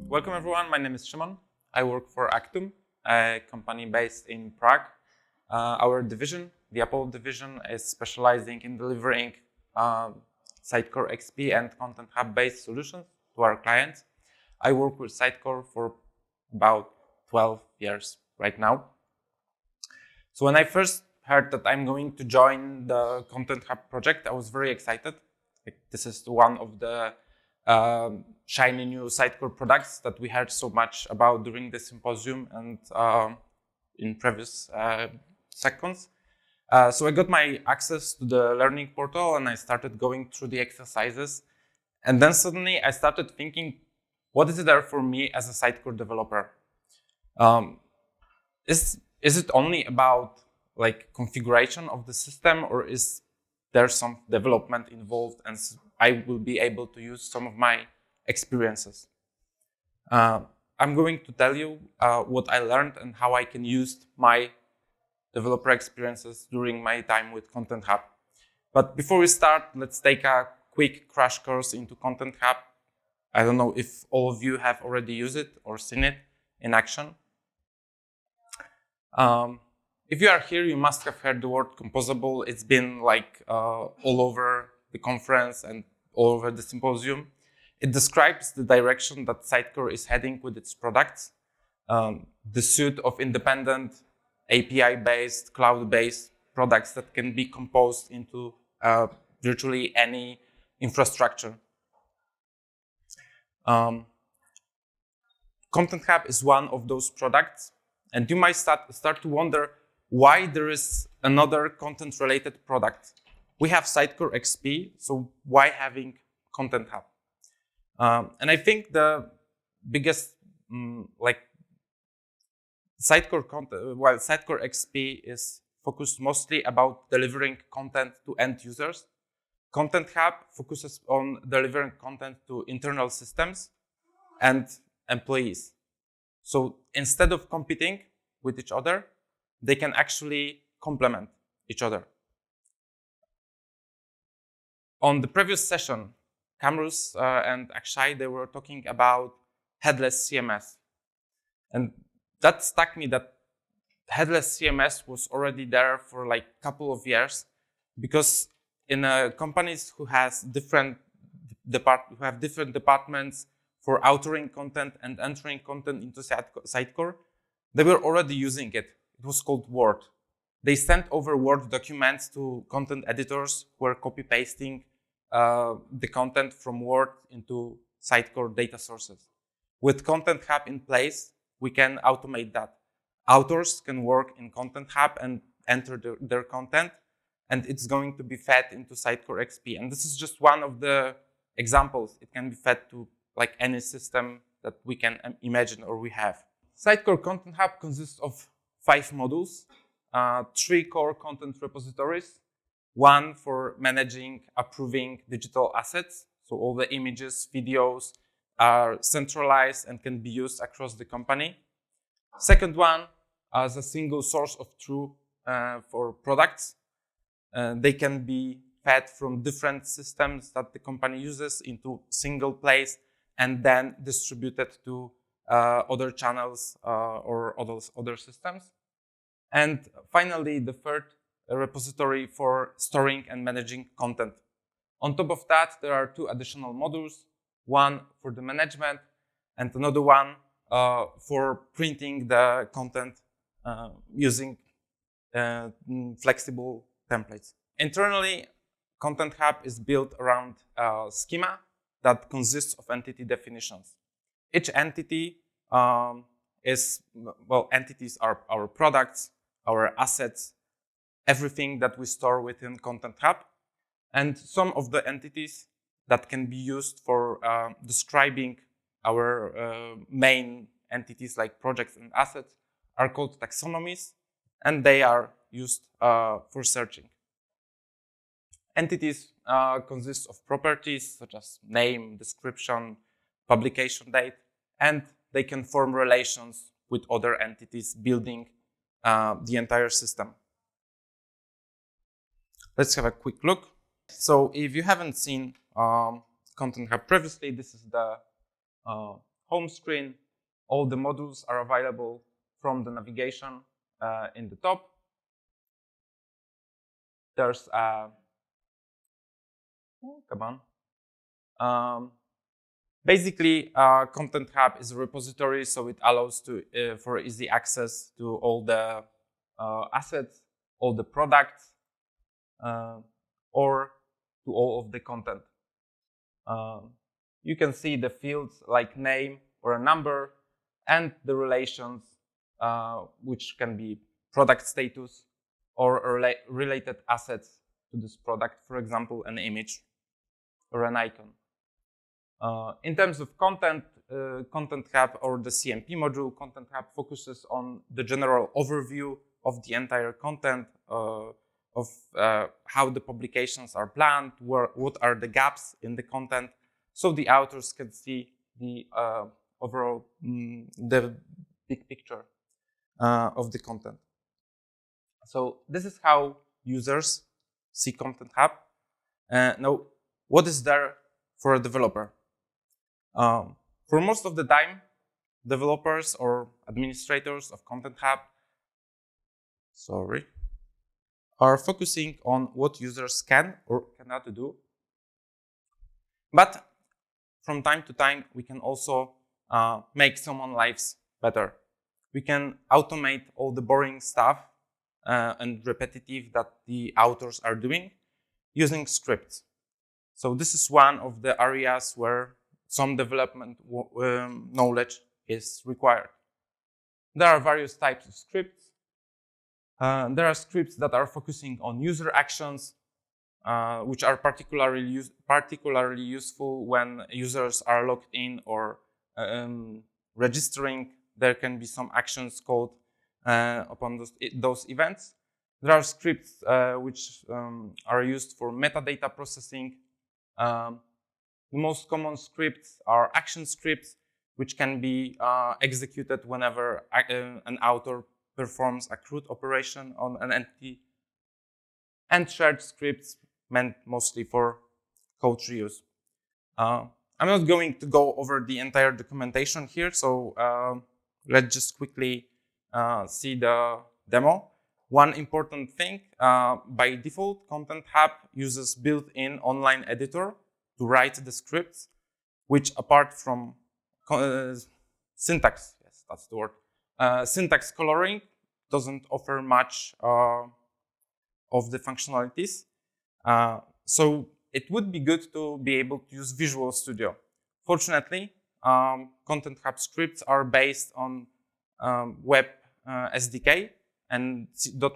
Welcome everyone, my name is Szymon. I work for Actum, a company based in Prague. Our division, the Apple division, is specializing in delivering Sitecore XP and Content Hub-based solutions to our clients. I work with Sitecore for about 12 years right now. So when I first heard that I'm going to join the Content Hub project, I was very excited. This is one of the shiny new Sitecore products that we heard so much about during the symposium and in previous SUGCONs. So I got my access to the learning portal and I started going through the exercises. And then suddenly I started thinking, what is there for me as a Sitecore developer? Is it only about like configuration of the system, or is there some development involved and I will be able to use some of my experiences? I'm going to tell you what I learned and how I can use my developer experiences during my time with Content Hub. But before we start, let's take a quick crash course into Content Hub. I don't know if all of you have already used it or seen it in action. If you are here, you must have heard the word composable. It's been like all over the conference and all over the symposium. It describes the direction that Sitecore is heading with its products. The suite of independent API-based, cloud-based products that can be composed into virtually any infrastructure. Content Hub is one of those products, and you might start to wonder why there is another content-related product. We have Sitecore XP, so why having Content Hub? And I think the biggest, Sitecore content, while Sitecore XP is focused mostly about delivering content to end users, Content Hub focuses on delivering content to internal systems and employees. So instead of competing with each other, they can actually complement each other. On the previous session, Kamrus and Akshay, they were talking about headless CMS. And that struck me that headless CMS was already there for like a couple of years, because in companies who have different departments for authoring content and entering content into Sitecore, they were already using it. It was called Word. They sent over Word documents to content editors who were copy-pasting the content from Word into Sitecore data sources. With Content Hub in place, we can automate that. Authors can work in Content Hub and enter their content, and it's going to be fed into Sitecore XP. And this is just one of the examples. It can be fed to like any system that we can imagine or we have. Sitecore Content Hub consists of 5 modules, 3 core content repositories, 1 for managing, approving digital assets. So all the images, videos are centralized and can be used across the company. Second one as a single source of truth for products. They can be fed from different systems that the company uses into single place and then distributed to other channels or other systems. And finally, the third repository for storing and managing content. On top of that, there are 2 additional modules, one for the management and another one for printing the content using flexible templates. Internally, Content Hub is built around a schema that consists of entity definitions. Each entity entities are our products, our assets, everything that we store within Content Hub. And some of the entities that can be used for describing our main entities like projects and assets are called taxonomies, and they are used for searching. Entities consist of properties such as name, description, publication date, and they can form relations with other entities building the entire system. Let's have a quick look. So if you haven't seen Content Hub previously, this is the home screen. All the modules are available from the navigation in the top. There's a basically, Content Hub is a repository, so it allows for easy access to all the assets, all the products, or to all of the content. You can see the fields like name or a number, and the relations, which can be product status or related assets to this product, for example, an image or an icon. In terms of content, Content Hub or the CMP module, Content Hub focuses on the general overview of the entire content, of how the publications are planned, what are the gaps in the content, so the authors can see the overall, the big picture of the content. So this is how users see Content Hub. Now, what is there for a developer? For most of the time, developers or administrators of Content Hub, are focusing on what users can or cannot do. But from time to time, we can also make someone's lives better. We can automate all the boring stuff and repetitive that the authors are doing using scripts. So this is one of the areas where some development knowledge is required. There are various types of scripts. There are scripts that are focusing on user actions, which are particularly useful when users are logged in or registering. There can be some actions called upon those events. There are scripts which are used for metadata processing. The most common scripts are action scripts, which can be executed whenever an author performs a CRUD operation on an entity. And shared scripts meant mostly for code reuse. I'm not going to go over the entire documentation here, so let's just quickly see the demo. One important thing, by default, Content Hub uses built-in online editor to write the scripts, which apart from syntax, yes, that's the word, syntax coloring doesn't offer much of the functionalities. So it would be good to be able to use Visual Studio. Fortunately, Content Hub scripts are based on Web SDK and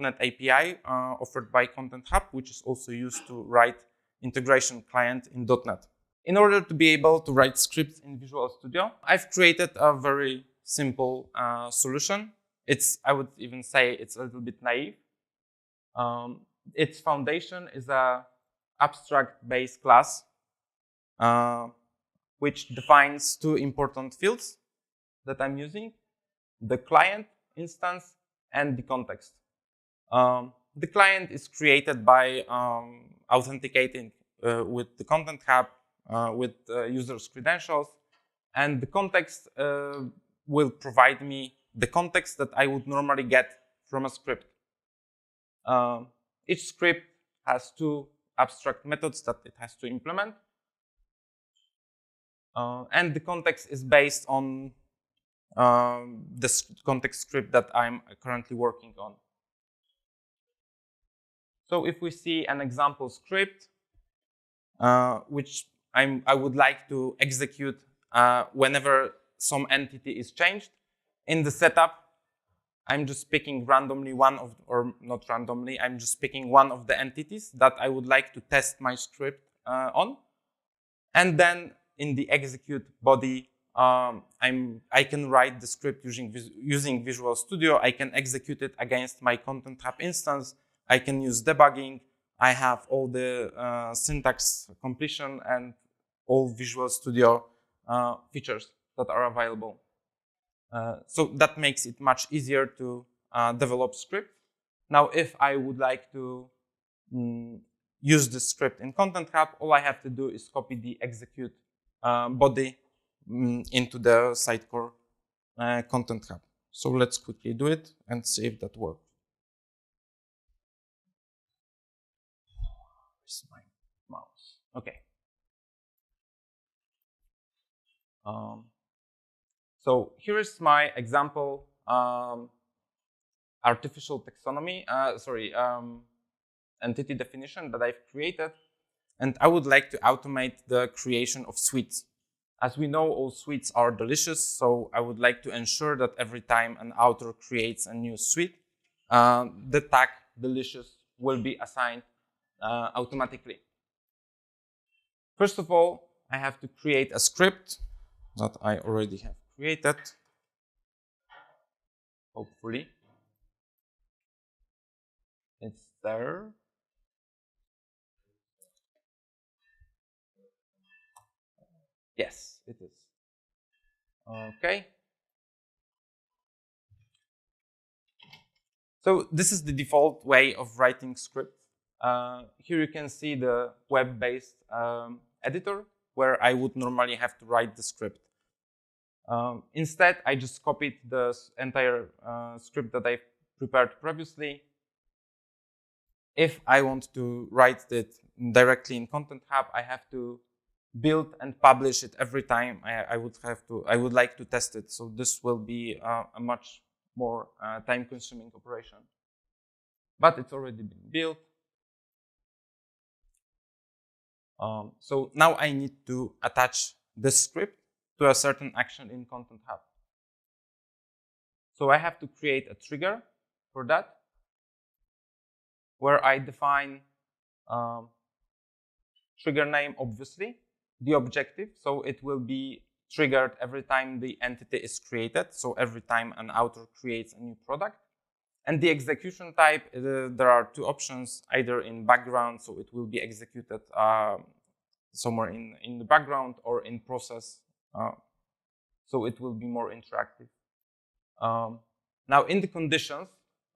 .NET API offered by Content Hub, which is also used to write integration client in .NET. In order to be able to write scripts in Visual Studio, I've created a very simple solution. I would even say it's a little bit naive. Its foundation is a abstract base class, which defines two important fields that I'm using: the client instance and the context. The client is created by authenticating with the Content Hub with users' credentials, and the context will provide me the context that I would normally get from a script. Each script has two abstract methods that it has to implement, and the context is based on the context script that I'm currently working on. So if we see an example script, which I would like to execute whenever some entity is changed, in the setup, I'm just picking randomly or not randomly, I'm just picking one of the entities that I would like to test my script on. And then in the execute body, I can write the script using Visual Studio. I can execute it against my Content Hub instance. I can use debugging. I have all the syntax completion and all Visual Studio features that are available. So that makes it much easier to develop script. Now, if I would like to use the script in Content Hub, all I have to do is copy the execute body into the Sitecore Content Hub. So let's quickly do it and see if that works. Where's my mouse? Okay. So here is my example artificial taxonomy, entity definition that I've created. And I would like to automate the creation of suites. As we know, all suites are delicious, so I would like to ensure that every time an author creates a new suite, the tag delicious will be assigned automatically. First of all, I have to create a script that I already have created, hopefully. It's there. Yes, it is. Okay. So this is the default way of writing scripts. Here you can see the web-based editor where I would normally have to write the script. Instead, I just copied the entire script that I prepared previously. If I want to write it directly in Content Hub, I have to build and publish it every time I would like to test it. So this will be a much more time-consuming operation. But it's already been built. So now I need to attach this script to a certain action in Content Hub. So I have to create a trigger for that, where I define trigger name, obviously, the objective. So it will be triggered every time the entity is created. So every time an author creates a new product. And the execution type, there are two options, either in background, so it will be executed somewhere in the background, or in process, so it will be more interactive. Now in the conditions,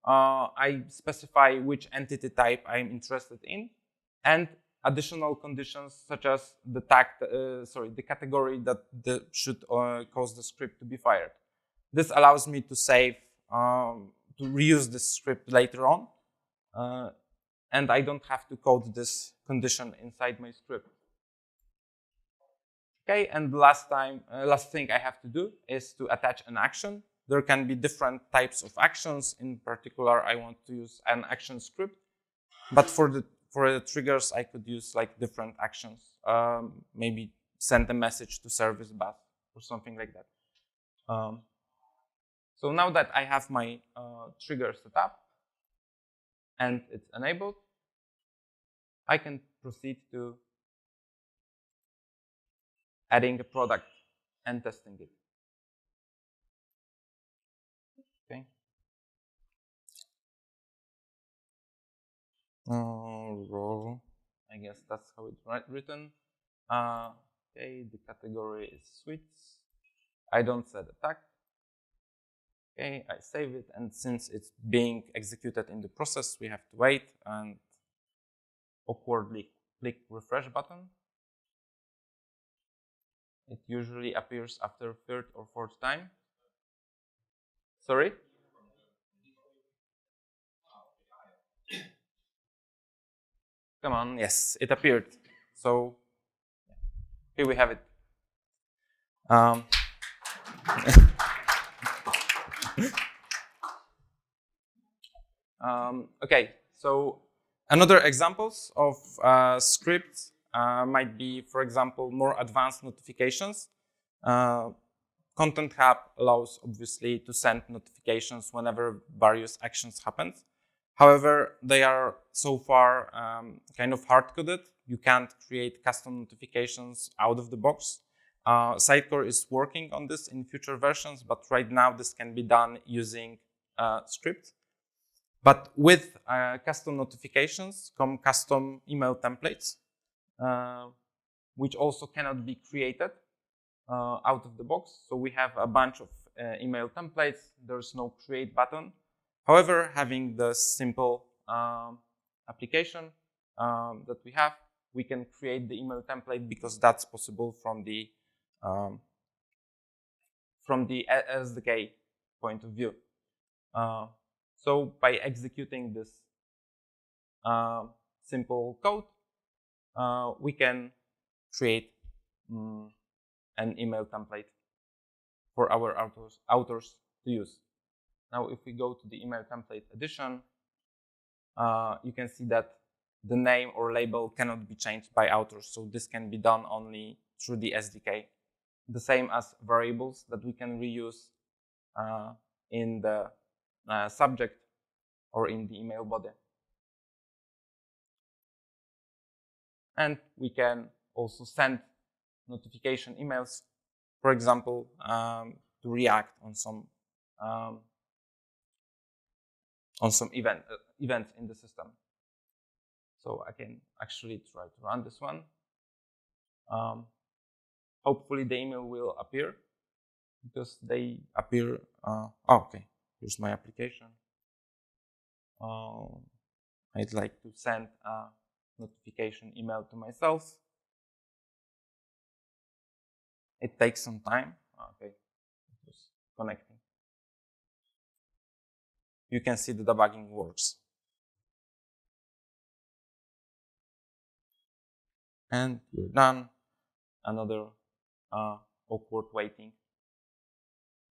I specify which entity type I'm interested in, and additional conditions such as the tag, the category that should cause the script to be fired. This allows me to save, to reuse this script later on, and I don't have to code this condition inside my script. Okay, and the last thing I have to do is to attach an action. There can be different types of actions. In particular, I want to use an action script, but for the triggers, I could use like different actions. Maybe send a message to service bus or something like that. So now that I have my trigger set up and it's enabled, I can proceed to adding a product and testing it. Okay. Row. I guess that's how it's written. Okay, the category is suites. I don't set a tag. Okay, I save it, and since it's being executed in the process, we have to wait and awkwardly click refresh button. It usually appears after third or fourth time. Sorry? Come on, yes, it appeared. So here we have it. Okay, so another examples of scripts might be, for example, more advanced notifications. Content Hub allows, obviously, to send notifications whenever various actions happen. However, they are so far kind of hard-coded. You can't create custom notifications out of the box. Sitecore is working on this in future versions, but right now this can be done using scripts. But with custom notifications come custom email templates, which also cannot be created out of the box. So we have a bunch of email templates. There's no create button. However, having the simple application that we have, we can create the email template because that's possible from the from the SDK point of view. So by executing this simple code, we can create an email template for our authors to use. Now, if we go to the email template edition, you can see that the name or label cannot be changed by authors. So this can be done only through the SDK. The same as variables that we can reuse in the subject or in the email body. And we can also send notification emails, for example, to react on some events in the system. So I can actually try to run this one. Hopefully the email will appear, because they appear. Okay, here's my application. I'd like to send a notification email to myself. It takes some time. Okay, it was connecting. You can see the debugging works. And we're done. Another awkward waiting,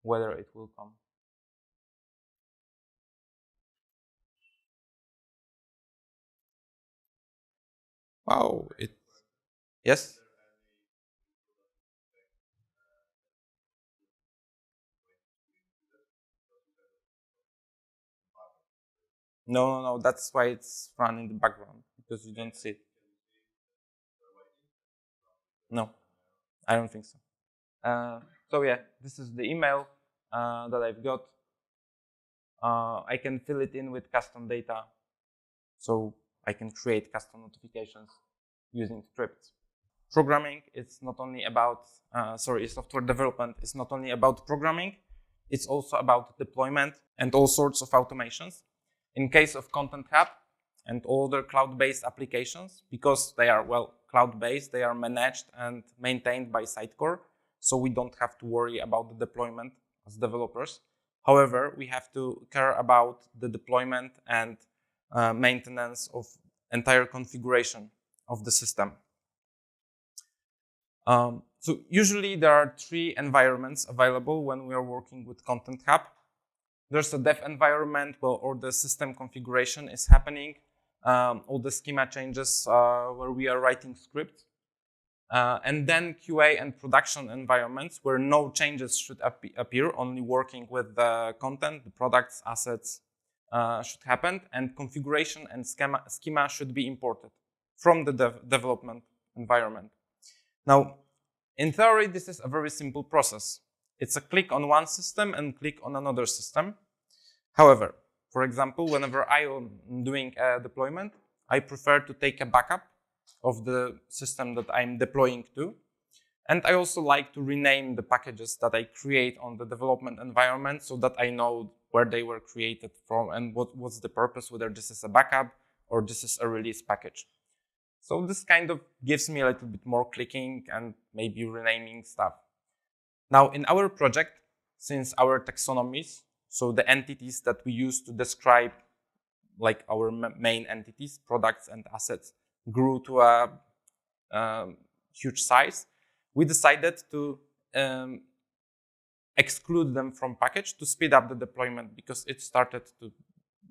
whether it will come. Wow, yes? No, that's why it's run in the background, because you don't see it. No, I don't think so. So yeah, this is the email that I've got. I can fill it in with custom data, so I can create custom notifications using scripts. Programming is not only about, software development is not only about programming, it's also about deployment and all sorts of automations. In case of Content Hub and other cloud-based applications, because they are, well, cloud-based, they are managed and maintained by Sitecore, so we don't have to worry about the deployment as developers. However, we have to care about the deployment and maintenance of entire configuration of the system. So usually there are 3 environments available when we are working with Content Hub. There's a dev environment where all the system configuration is happening, all the schema changes where we are writing scripts. And then QA and production environments where no changes should appear, only working with the content, the products, assets should happen, and configuration and schema should be imported from the development environment. Now, in theory, this is a very simple process. It's a click on one system and click on another system. However, for example, whenever I am doing a deployment, I prefer to take a backup of the system that I'm deploying to. And I also like to rename the packages that I create on the development environment so that I know where they were created from and what's the purpose, whether this is a backup or this is a release package. So this kind of gives me a little bit more clicking and maybe renaming stuff. Now in our project, since our taxonomies, so the entities that we use to describe like our main entities, products and assets, grew to a huge size, we decided to exclude them from package to speed up the deployment, because it started to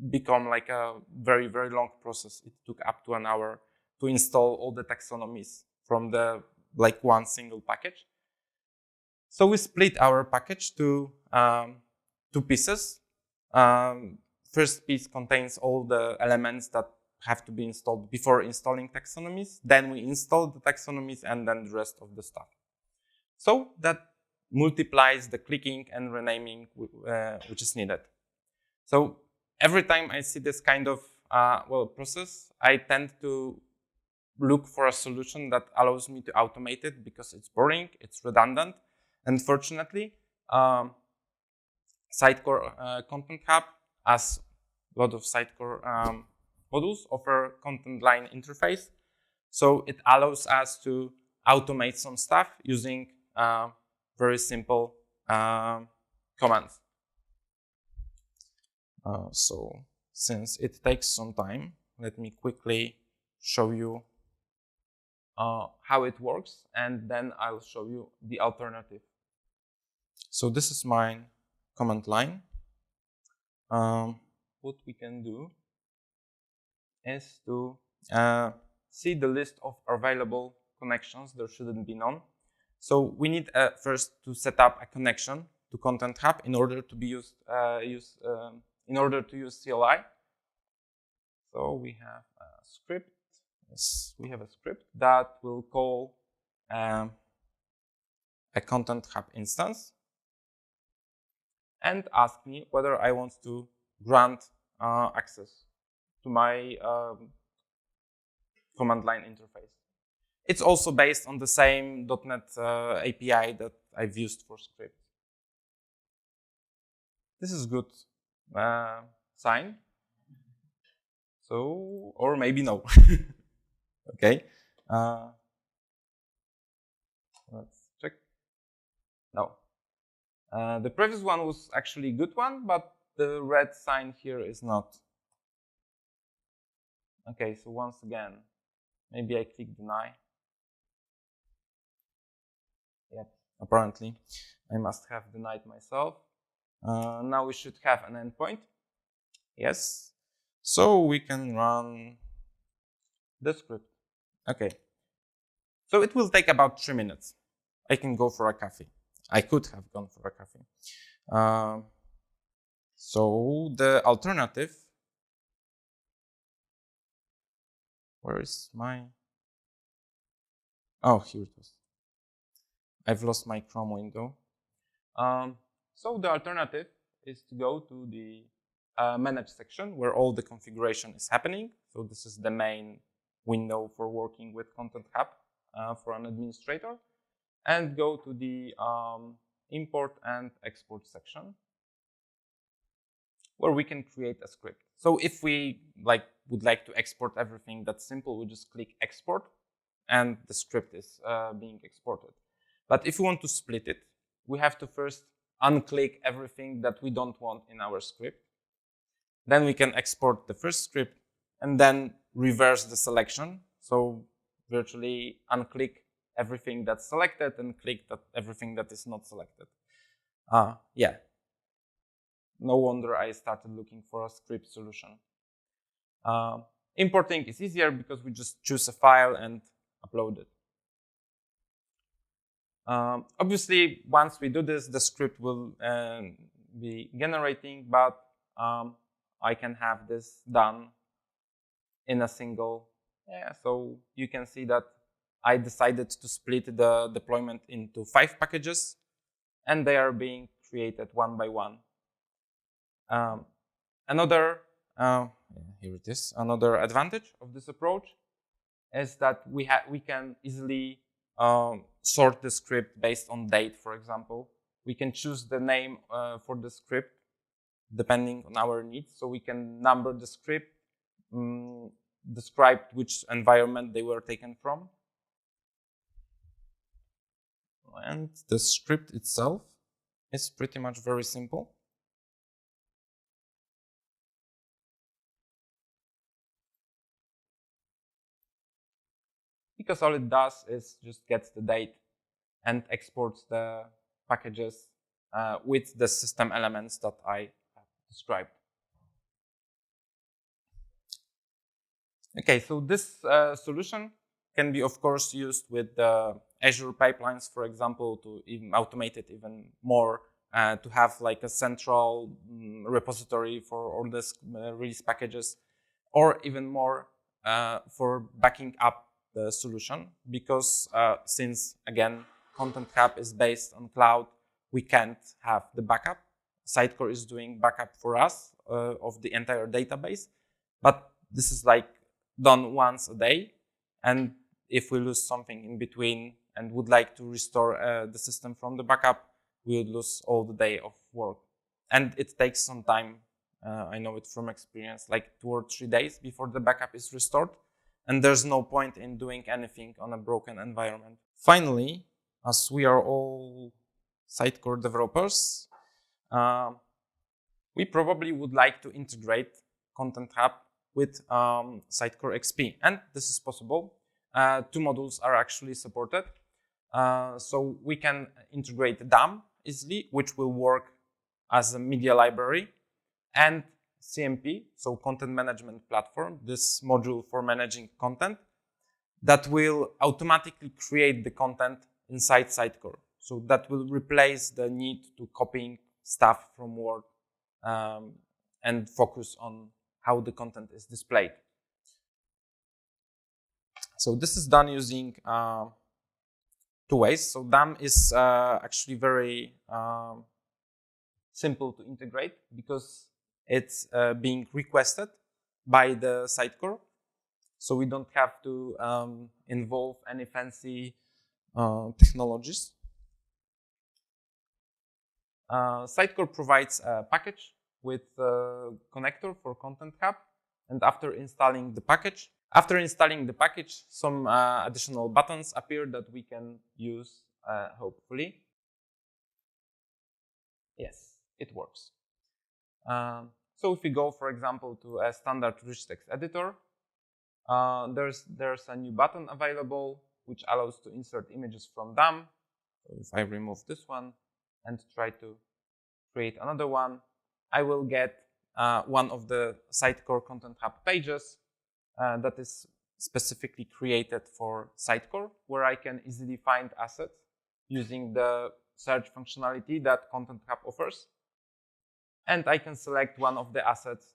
become like a very, very long process. It took up to an hour to install all the taxonomies from the like one single package. So we split our package to 2 pieces. First piece contains all the elements that have to be installed before installing taxonomies. Then we install the taxonomies and then the rest of the stuff. So that multiplies the clicking and renaming which is needed. So every time I see this kind of process, I tend to look for a solution that allows me to automate it, because it's boring, it's redundant. And fortunately, Sitecore Content Hub, as a lot of Sitecore modules, offer content line interface. So it allows us to automate some stuff using very simple commands. So since it takes some time, let me quickly show you how it works, and then I'll show you the alternative. So this is my command line. What we can do is to see the list of available connections. There shouldn't be none. So we need first to set up a connection to Content Hub in order to be used in order to use CLI. So we have a script. Yes, we have a script that will call a Content Hub instance and ask me whether I want to grant access to my command line interface. It's also based on the same .NET API that I've used for scripts. This is good sign. So, or maybe no. Okay. Let's check. No. The previous one was actually a good one, but the red sign here is not. Okay, so once again, maybe I click deny. Yep, apparently I must have denied myself. Now we should have an endpoint. Yes. So we can run the script. Okay. So it will take about 3 minutes. I can go for a coffee. I could have gone for a coffee. So the alternative, where is my, oh, here it was. I've lost my Chrome window. So the alternative is to go to the manage section where all the configuration is happening. So this is the main window for working with Content Hub for an administrator, and go to the import and export section where we can create a script. So if we would like to export everything that's simple, we just click export and the script is being exported. But if we want to split it, we have to first unclick everything that we don't want in our script. Then we can export the first script and then reverse the selection. So virtually unclick everything that's selected and click everything that is not selected. Yeah. No wonder I started looking for a script solution. Importing is easier because we just choose a file and upload it. Obviously, once we do this, the script will be generating, but I can have this done in a single. Yeah, so you can see that I decided to split the deployment into 5 packages, and they are being created one by one. Here it is. Another advantage of this approach is that we can easily sort the script based on date, for example. We can choose the name for the script depending on our needs. So we can number the script, describe which environment they were taken from. And the script itself is pretty much very simple. Because all it does is just gets the date and exports the packages with the system elements that I have described. Okay, so this solution can be, of course, used with Azure pipelines, for example, to even automate it even more, to have like a central repository for all these release packages, or even more for backing up the solution, because since, again, Content Hub is based on cloud, we can't have the backup. Sitecore is doing backup for us of the entire database, but this is like done once a day, and if we lose something in between and would like to restore the system from the backup, we would lose all the day of work. And it takes some time, I know it from experience, like 2 or 3 days before the backup is restored. And there's no point in doing anything on a broken environment. Finally, as we are all Sitecore developers, we probably would like to integrate Content Hub with Sitecore XP, and this is possible. Two modules are actually supported. So we can integrate DAM easily, which will work as a media library, and CMP, so Content Management Platform, this module for managing content, that will automatically create the content inside Sitecore. So that will replace the need to copying stuff from Word and focus on how the content is displayed. So this is done using 2 ways. So DAM is actually very simple to integrate because it's being requested by the Sitecore. So we don't have to involve any fancy technologies. Sitecore provides a package with a connector for Content Hub, and after installing the package, some additional buttons appear that we can use, hopefully. Yes, it works. So if we go, for example, to a standard rich text editor, there's a new button available which allows to insert images from DAM. So if I remove this one and try to create another one, I will get one of the Sitecore Content Hub pages that is specifically created for Sitecore, where I can easily find assets using the search functionality that Content Hub offers. And I can select one of the assets.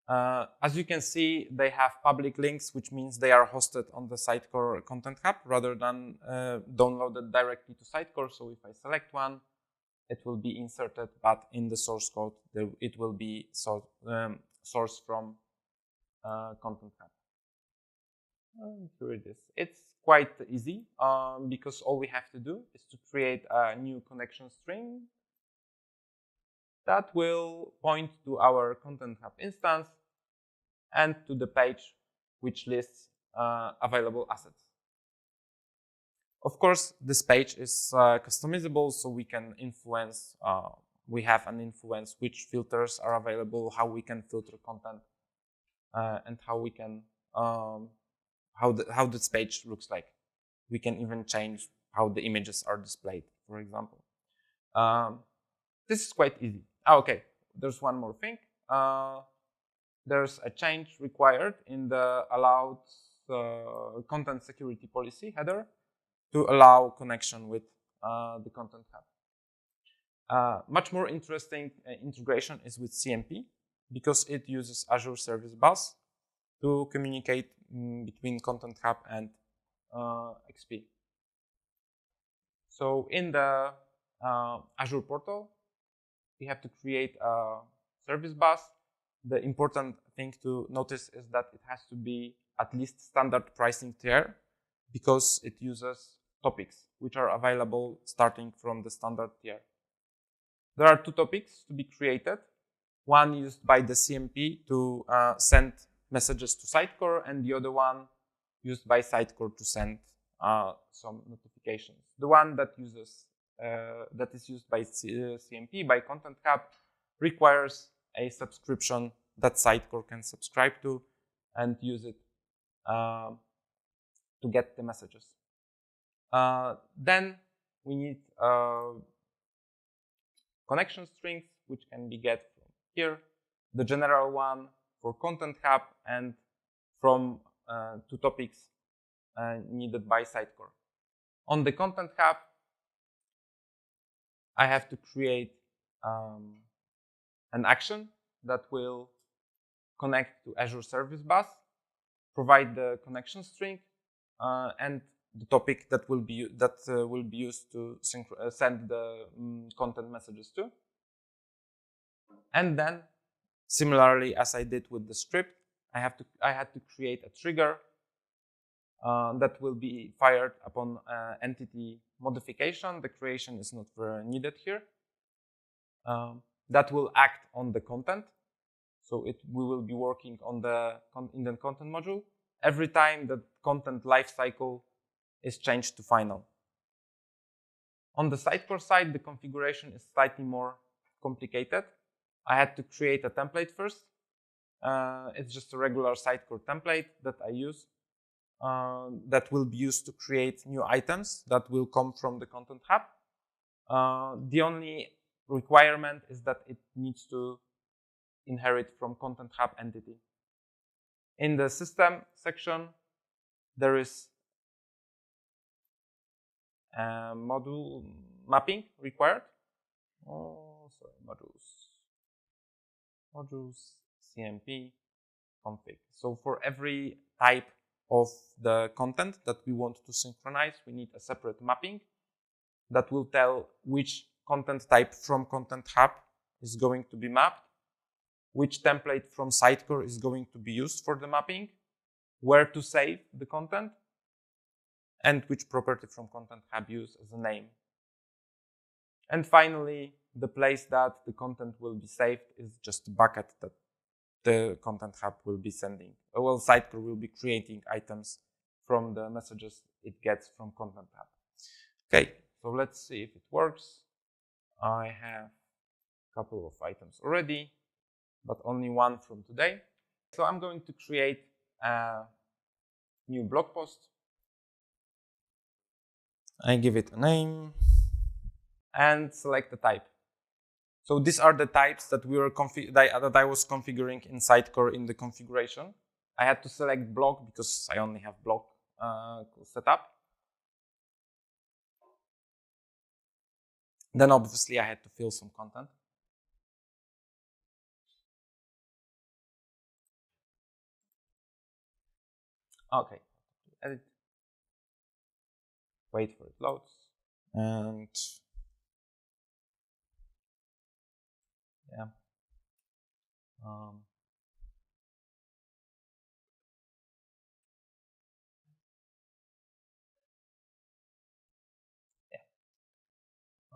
As you can see, they have public links, which means they are hosted on the Sitecore Content Hub rather than downloaded directly to Sitecore. So if I select one, it will be inserted, but in the source code, it will be sourced from Content Hub. Here it is. It's quite easy because all we have to do is to create a new connection string that will point to our Content Hub instance and to the page which lists available assets. Of course, this page is customizable, so we can influence, we have an influence which filters are available, how we can filter content, and how we can, how this page looks like. We can even change how the images are displayed, for example. This is quite easy. Okay, there's one more thing. There's a change required in the allowed content security policy header to allow connection with the Content Hub. Much more interesting integration is with CMP because it uses Azure Service Bus to communicate between Content Hub and XP. So in the Azure portal, we have to create a service bus. The important thing to notice is that it has to be at least standard pricing tier because it uses topics which are available starting from the standard tier. There are 2 topics to be created. One used by the CMP to send messages to Sitecore, and the other one used by Sitecore to send some notifications. The one that uses that is used by CMP, by Content Hub, requires a subscription that Sitecore can subscribe to and use it to get the messages. Then we need connection strings, which can be get from here, the general one for Content Hub, and from 2 topics needed by Sitecore. On the Content Hub, I have to create an action that will connect to Azure Service Bus, provide the connection string, and the topic that will be used to send the content messages to. And then, similarly as I did with the script, I had to create a trigger that will be fired upon entity modification. The creation is not very needed here. That will act on the content. So we will be working on the in the content module every time the content lifecycle is changed to final. On the Sitecore side, the configuration is slightly more complicated. I had to create a template first. It's just a regular Sitecore template that I use that will be used to create new items that will come from the Content Hub. The only requirement is that it needs to inherit from Content Hub entity. In the system section, there is module mapping required. Oh, sorry, modules CMP config. So for every type of the content that we want to synchronize, we need a separate mapping that will tell which content type from Content Hub is going to be mapped, which template from Sitecore is going to be used for the mapping, where to save the content, and which property from Content Hub use as a name. And finally, the place that the content will be saved is just a bucket that the Content Hub will be sending. Well, Sitecore will be creating items from the messages it gets from Content Hub. Okay, so let's see if it works. I have a couple of items already, but only one from today. So I'm going to create a new blog post. I give it a name and select the type. So these are the types that that I was configuring in Sitecore in the configuration. I had to select blog because I only have blog set up. Then obviously I had to fill some content. Okay, edit. Wait for it loads. And yeah.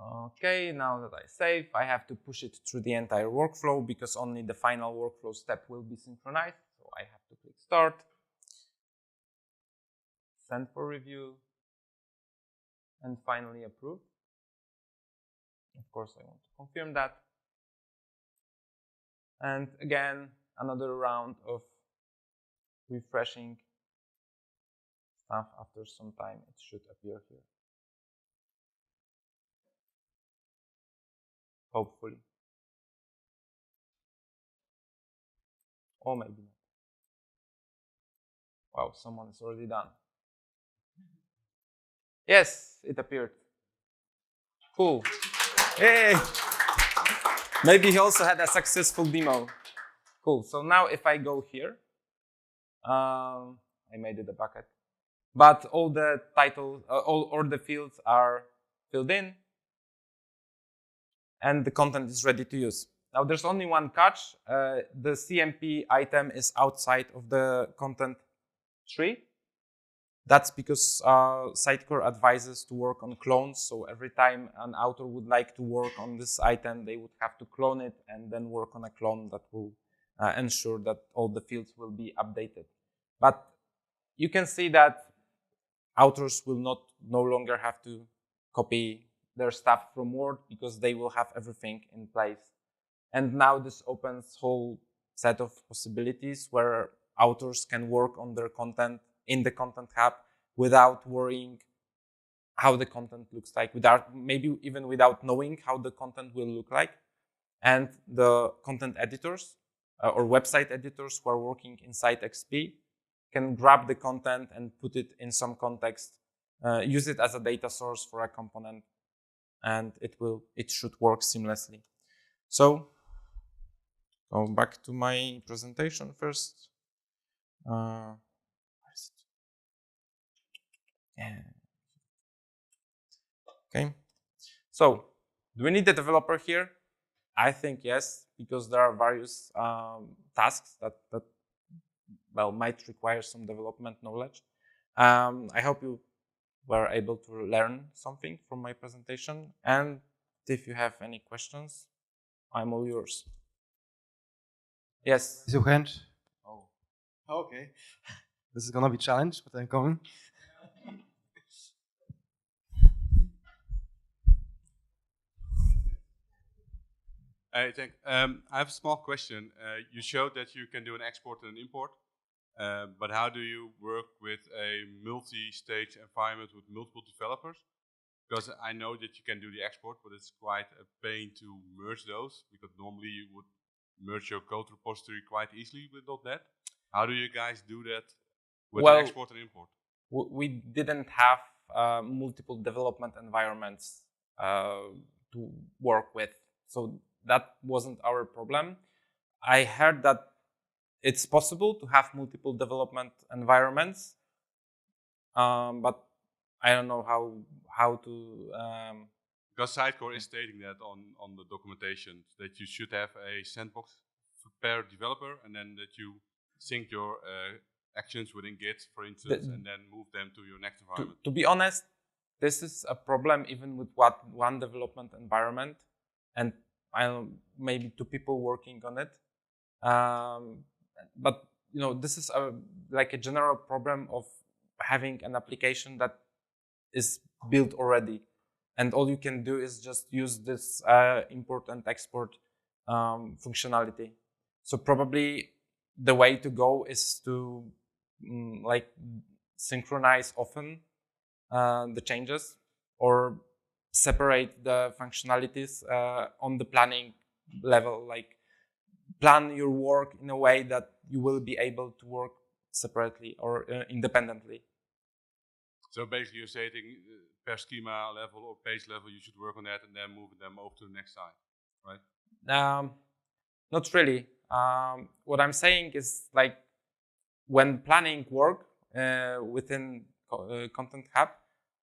Okay, now that I save, I have to push it through the entire workflow because only the final workflow step will be synchronized. So I have to click start, send for review, and finally approve. Of course, I want to confirm that. And again, another round of refreshing stuff. After some time, it should appear here. Hopefully. Or maybe not. Wow, someone is already done. Yes, it appeared. Cool. Hey! Maybe he also had a successful demo. Cool. So now if I go here, I made it a bucket. But all the titles, all the fields are filled in. And the content is ready to use. Now there's only one catch. The CMP item is outside of the content tree. That's because Sitecore advises to work on clones. So every time an author would like to work on this item, they would have to clone it and then work on a clone that will ensure that all the fields will be updated. But you can see that authors will no longer have to copy their stuff from Word because they will have everything in place. And now this opens a whole set of possibilities where authors can work on their content in the Content Hub without worrying how the content looks like, maybe even without knowing how the content will look like. And the content editors or website editors who are working inside XP can grab the content and put it in some context, use it as a data source for a component, and it should work seamlessly. So, go back to my presentation first. Where is it? Yeah. Okay. So, do we need a developer here? I think yes, because there are various tasks that might require some development knowledge. I hope you were able to learn something from my presentation. And if you have any questions, I'm all yours. Yes. Is your hand? Oh. Okay. This is gonna be a challenge, but I'm coming. I think I have a small question. You showed that you can do an export and an import, but how do you work with a multi-stage environment with multiple developers? Because I know that you can do the export, but it's quite a pain to merge those, because normally you would merge your code repository quite easily with .NET. How do you guys do that with an export and import? We didn't have multiple development environments to work with, so that wasn't our problem. I heard that it's possible to have multiple development environments, but I don't know how to. Because Sitecore is stating that on the documentation, that you should have a sandbox per developer, and then that you sync your actions within Git, for instance, and then move them to your next environment. To be honest, this is a problem even with one development environment, and I don't know, maybe 2 people working on it. But this is like a general problem of having an application that is built already, and all you can do is just use this import and export functionality. So probably the way to go is to like synchronize often the changes, or separate the functionalities on the planning level, like plan your work in a way that you will be able to work separately or independently. So basically you're stating per schema level or page level you should work on that and then move them over to the next side, right? Not really. What I'm saying is, like, when planning work within Content Hub,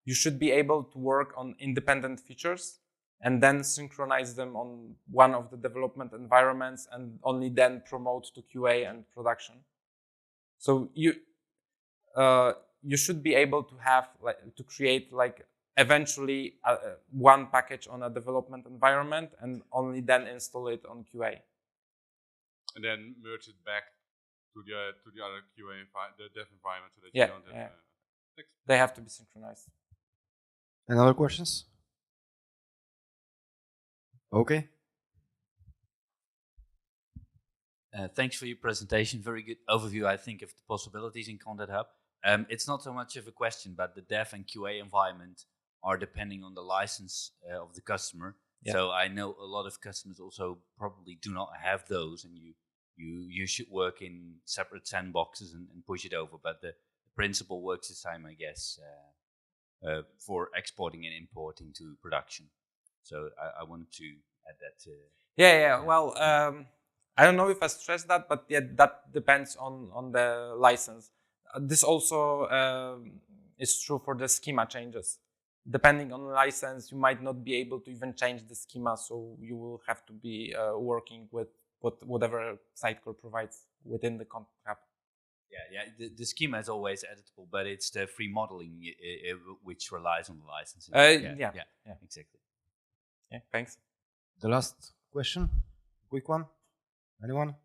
you should be able to work on independent features and then synchronize them on one of the development environments, and only then promote to QA and production. So you should be able to have to create eventually one package on a development environment and only then install it on QA. And then merge it back to the other QA the dev environment, so that you don't have. They have to be synchronized. Any other questions? Okay. Thanks for your presentation. Very good overview, I think, of the possibilities in Content Hub. It's not so much of a question, but the dev and QA environment are depending on the license of the customer. Yeah. So I know a lot of customers also probably do not have those, and you should work in separate sandboxes and push it over. But the principle works the same, I guess, for exporting and importing to production. So I wanted to add that. Yeah. Well, I don't know if I stressed that, but yeah, that depends on the license. This also is true for the schema changes. Depending on the license, you might not be able to even change the schema, so you will have to be working with whatever Sitecore provides within the Content Hub. Yeah. The schema is always editable, but it's the free modeling which relies on the license. Yeah, exactly. Yeah, thanks. The last question, quick one. Anyone?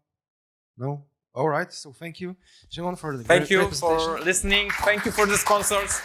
No? All right. So thank you, Simon, for the Thank you for listening. Thank you for the sponsors.